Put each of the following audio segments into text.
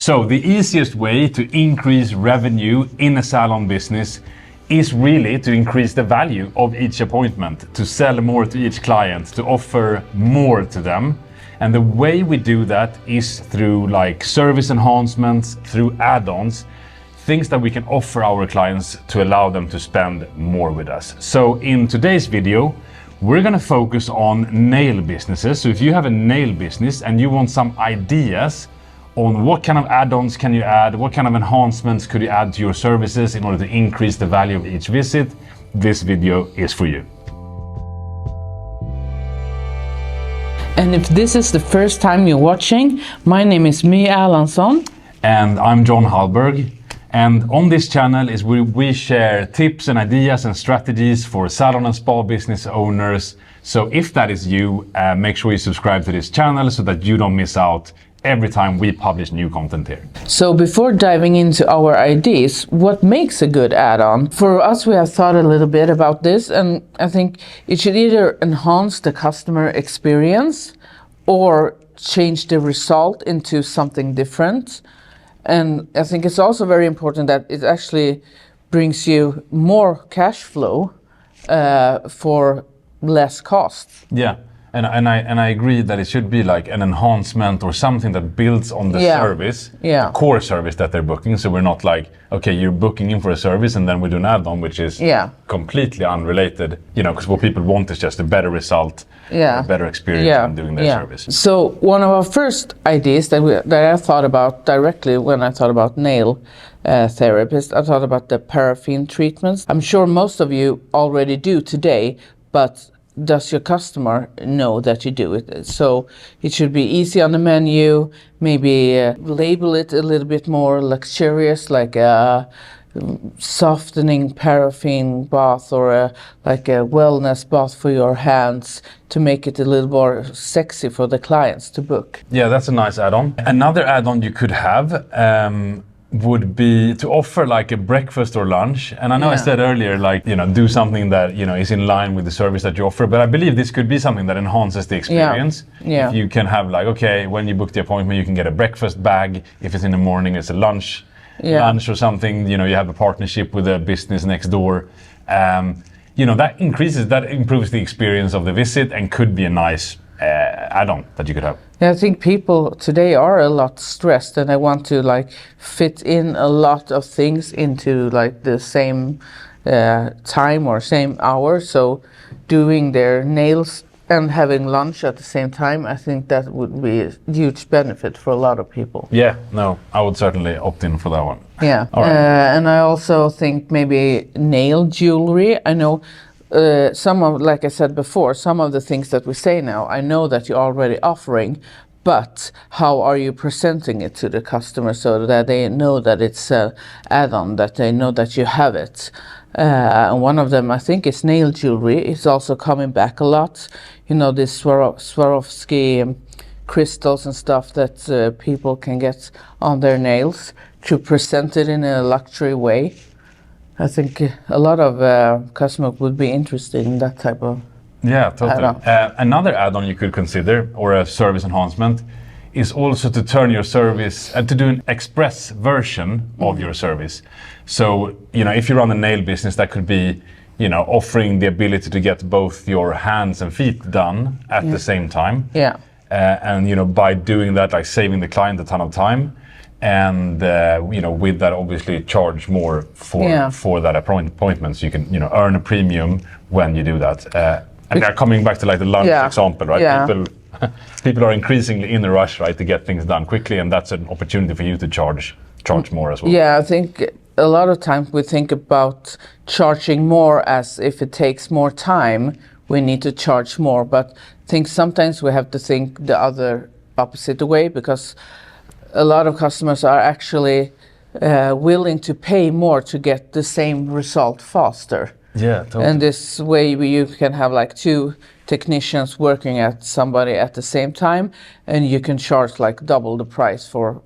So the easiest way to increase revenue in a salon business is really to increase the value of each appointment, to sell more to each client, to offer more to them. And the way we do that is through like service enhancements, through add-ons, things that we can offer our clients to allow them to spend more with us. So in today's video, we're gonna focus on nail businesses. So if you have a nail business and you want some ideas on what kind of add-ons can you add, what kind of enhancements could you add to your services in order to increase the value of each visit, this video is for you. And if this is the first time you're watching, my name is Mia Erlandsson. And I'm John Hallberg. And on this channel is where we share tips and ideas and strategies for salon and spa business owners. So if that is you, make sure you subscribe to this channel so that you don't miss out every time we publish new content here. So before diving into our ideas, what makes a good add-on? For us, we have thought a little bit about this, and I think it should either enhance the customer experience or change the result into something different. And I think it's also very important that it actually brings you more cash flow for less cost. Yeah. And I agree that it should be like an enhancement or something that builds on the service, the core service that they're booking. So we're not like, okay, you're booking in for a service and then we do an add-on, which is completely unrelated, you know, because what people want is just a better result, a better experience in doing their service. So one of our first ideas that I thought about directly when I thought about nail therapist, I thought about the paraffin treatments. I'm sure most of you already do today, but does your customer know that you do it? So it should be easy on the menu, maybe label it a little bit more luxurious, like a softening paraffin bath or like a wellness bath for your hands, to make it a little more sexy for the clients to book. Yeah, that's a nice add-on. Another add-on you could have would be to offer like a breakfast or lunch. And I know I said earlier, like, you know, do something that, you know, is in line with the service that you offer, but I believe this could be something that enhances the experience. If you can have like, okay, when you book the appointment, you can get a breakfast bag. If it's in the morning, it's a lunch or something, you know, you have a partnership with a business next door. You know, that improves the experience of the visit and could be a nice add-on that you could have. Yeah, I think people today are a lot stressed and they want to like fit in a lot of things into like the same time or same hour. So doing their nails and having lunch at the same time, I think that would be a huge benefit for a lot of people. Yeah, no, I would certainly opt in for that one. Yeah, and I also think maybe nail jewelry. I know some of, like I said before, some of the things that we say now, I know that you're already offering, but how are you presenting it to the customer so that they know that it's an add-on, that they know that you have it? And one of them, I think, is nail jewelry. It's also coming back a lot. You know, this Swarovski crystals and stuff that people can get on their nails to present it in a luxury way. I think a lot of customers would be interested in that type of totally. Another add-on you could consider, or a service enhancement, is also to turn your service and to do an express version of your service. So, you know, if you run a nail business, that could be, you know, offering the ability to get both your hands and feet done at the same time. And, you know, by doing that, like saving the client a ton of time. And you know, with that, obviously charge more for that appointment, so you can, you know, earn a premium when you do that. And they're coming back to like the lunch example, right? People are increasingly in a rush, right, to get things done quickly, and that's an opportunity for you to charge more as well. Yeah, I think a lot of times we think about charging more as if it takes more time, we need to charge more. But I think sometimes we have to think the other opposite way, because a lot of customers are actually willing to pay more to get the same result faster. Yeah, totally. And this way you can have like two technicians working at somebody at the same time, and you can charge like double the price for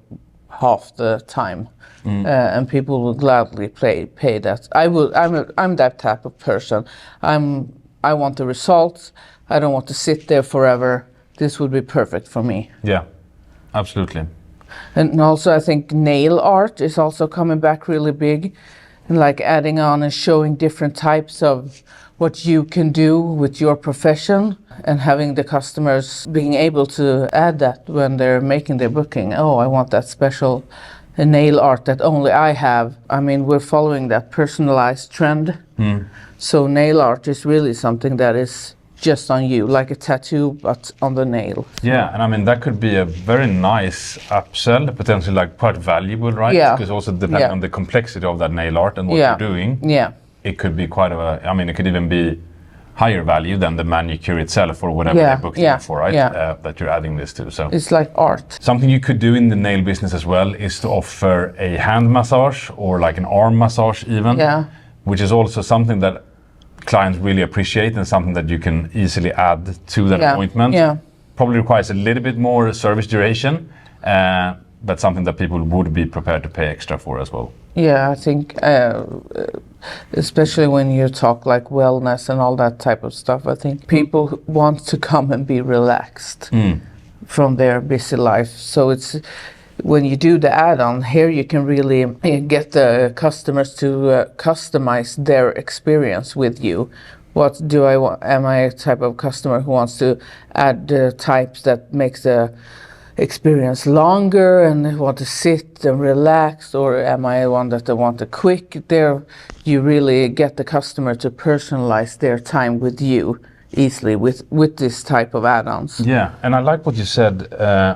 half the time. And people will gladly pay that. I'm that type of person. I want the results. I don't want to sit there forever. This would be perfect for me. Yeah, absolutely. And also I think nail art is also coming back really big, and like adding on and showing different types of what you can do with your profession, and having the customers being able to add that when they're making their booking. Oh, I want that special nail art that only I have. I mean, we're following that personalized trend. So nail art is really something that is just on you, like a tattoo but on the nail. Yeah, and I mean that could be a very nice upsell, potentially like quite valuable, right? Yeah. Because also depending on the complexity of that nail art and what Yeah. you're doing, Yeah. it could be quite I mean, it could even be higher value than the manicure itself or whatever Yeah, they booked yeah, you for, right? yeah. That you're adding this to. So It's like art. something you could do in the nail business as well is to offer a hand massage or like an arm massage even, Yeah. which is also something that clients really appreciate and something that you can easily add to that Yeah, appointment. yeah. Probably requires a little bit more service duration, but something that people would be prepared to pay extra for as well. Yeah, I think especially when you talk like wellness and all that type of stuff, I think people want to come and be relaxed from their busy life. So it's when you do the add-on here, you can really get the customers to customize their experience with you. What do I want? Am I a type of customer who wants to add types that makes the experience longer and want to sit and relax, or am I one that they want a quick? There, you really get the customer to personalize their time with you easily with this type of add-ons. Yeah, and I like what you said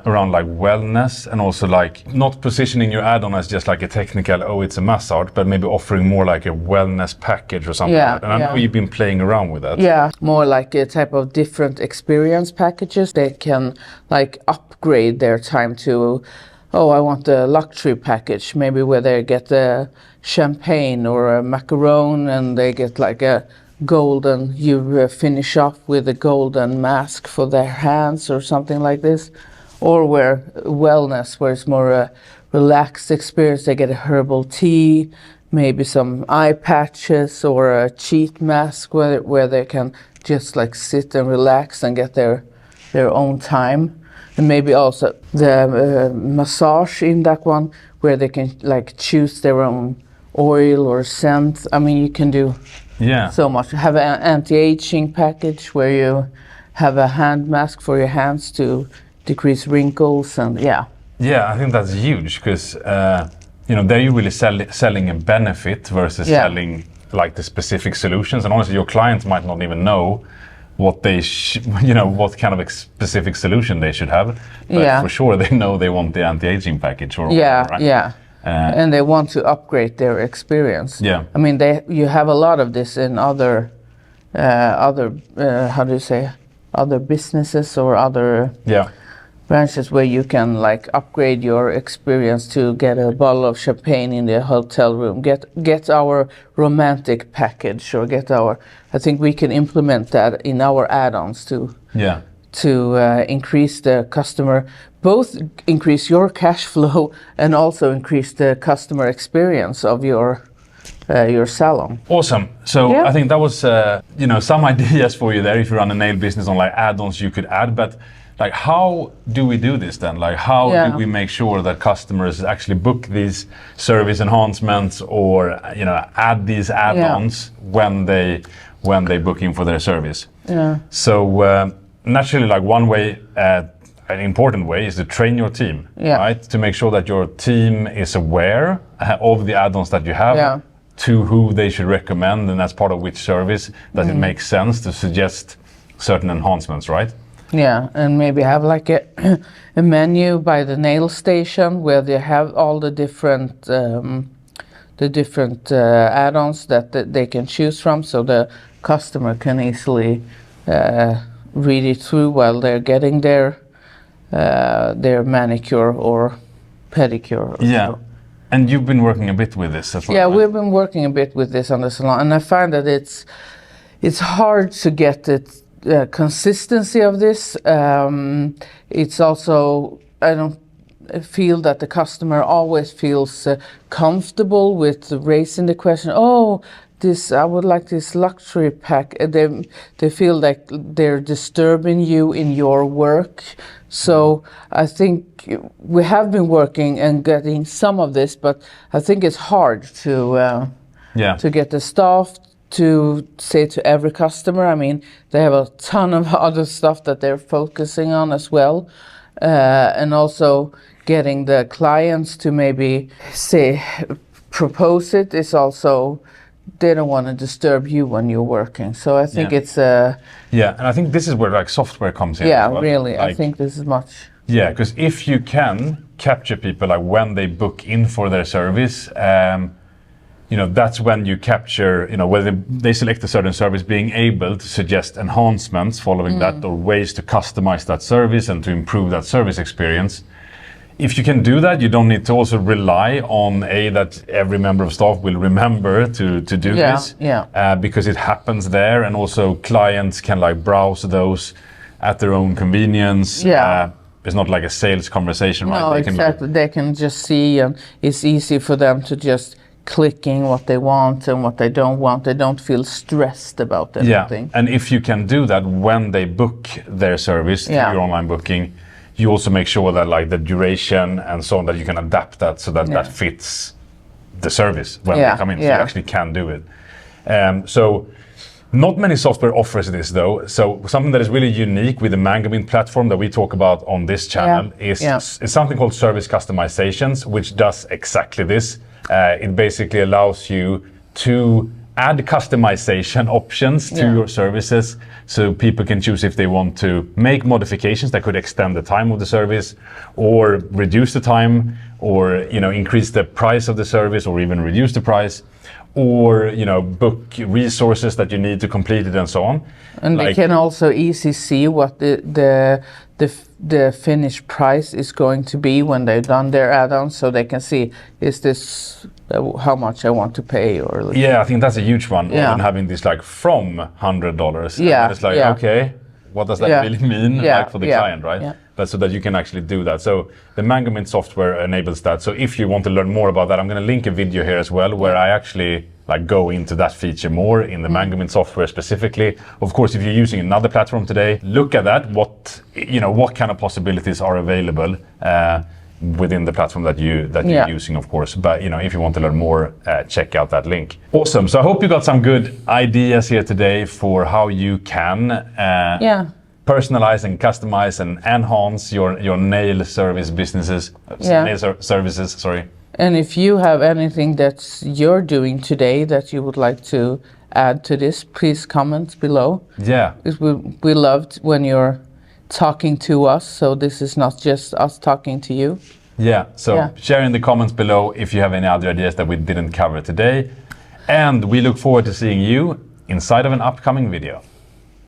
around like wellness, and also like not positioning your add-on as just like a technical, oh, it's a massage, but maybe offering more like a wellness package or something. Yeah, like that. And I know yeah. you've been playing around with that. Yeah, more like a type of different experience packages. They can like upgrade their time to, oh, I want the luxury package, maybe where they get the champagne or a macaron, and they get like a golden, you finish off with a golden mask for their hands or something like this. Or where wellness, where it's more a relaxed experience, they get a herbal tea, maybe some eye patches or a cheek mask where they can just like sit and relax and get their own time. And maybe also the massage in that one, where they can like choose their own oil or scent. I mean, you can do so much. Have an anti-aging package where you have a hand mask for your hands to decrease wrinkles, and Yeah, I think that's huge because there you're really selling a benefit versus selling like the specific solutions. And honestly, your clients might not even know what they what kind of specific solution they should have, but for sure they know they want the anti-aging package or whatever, right? And they want to upgrade their experience. Yeah. I mean, you have a lot of this in other how do you say, other businesses or other branches, where you can like upgrade your experience to get a bottle of champagne in the hotel room, get our romantic package, or get our. I think we can implement that in our add-ons to increase the customer, both increase your cash flow and also increase the customer experience of your salon. Awesome. So I think that was some ideas for you there if you run a nail business on like add-ons you could add. But like, how do we do this then? Like, how do we make sure that customers actually book these service enhancements or add these add-ons when they book in for their service? Yeah. So naturally, like one way, an important way, is to train your team, right? To make sure that your team is aware of the add-ons that you have, to who they should recommend, and as part of which service that it makes sense to suggest certain enhancements, right? Yeah, and maybe have like a menu by the nail station where they have all the different add-ons that they can choose from, so the customer can easily read it through while they're getting their manicure or pedicure. So. And you've been working a bit with this as well. Yeah, right? we've been working a bit with this on the salon, and I find that it's hard to get it consistency of this. It's also, I don't feel that the customer always feels comfortable with raising the question, oh, this, I would like this luxury pack. They feel like they're disturbing you in your work. So I think we have been working and getting some of this, but I think it's hard to get the staff to say to every customer. I mean, they have a ton of other stuff that they're focusing on as well. And also getting the clients to maybe say, propose it is also, they don't want to disturb you when you're working. So I think it's yeah, and I think this is where like software comes in. Yeah, as well. really. Like, I think this is much. Yeah, because if you can capture people like when they book in for their service, you know, that's when you capture, you know, whether they select a certain service, being able to suggest enhancements following that, or ways to customize that service and to improve that service experience. If you can do that, you don't need to also rely on that every member of staff will remember to do this, because it happens there, and also clients can like browse those at their own convenience. It's not like a sales conversation, right? No, exactly. They can just see, and it's easy for them to just clicking what they want and what they don't want. They don't feel stressed about anything. Yeah, and if you can do that when they book their service through your online booking, you also make sure that like the duration and so on, that you can adapt that so that that fits the service when they come in. So you actually can do it. So not many software offers this though. So something that is really unique with the Mangomint platform that we talk about on this channel is something called service customizations, which does exactly this. It basically allows you to add customization options to your services, so people can choose if they want to make modifications that could extend the time of the service, or reduce the time, or increase the price of the service, or even reduce the price, or book resources that you need to complete it, and so on. And they can also easily see what the finished price is going to be when they've done their add-ons, so they can see, is this how much I want to pay, or I think that's a huge one. Rather than having this like from $100. It's like okay, what does that really mean like for the client, right? But so that you can actually do that. So the Mangomint software enables that. So if you want to learn more about that, I'm going to link a video here as well where I actually like go into that feature more in the Mangomint software specifically. Of course, if you're using another platform today, look at that. What kind of possibilities are available within the platform that you're using, of course. But if you want to learn more, check out that link. Awesome. So I hope you got some good ideas here today for how you can personalize and customize and enhance your nail service businesses. Nail services, sorry. And if you have anything that you're doing today that you would like to add to this, please comment below. Yeah. We loved when you're talking to us, so this is not just us talking to you. Yeah, so share in the comments below if you have any other ideas that we didn't cover today. And we look forward to seeing you inside of an upcoming video.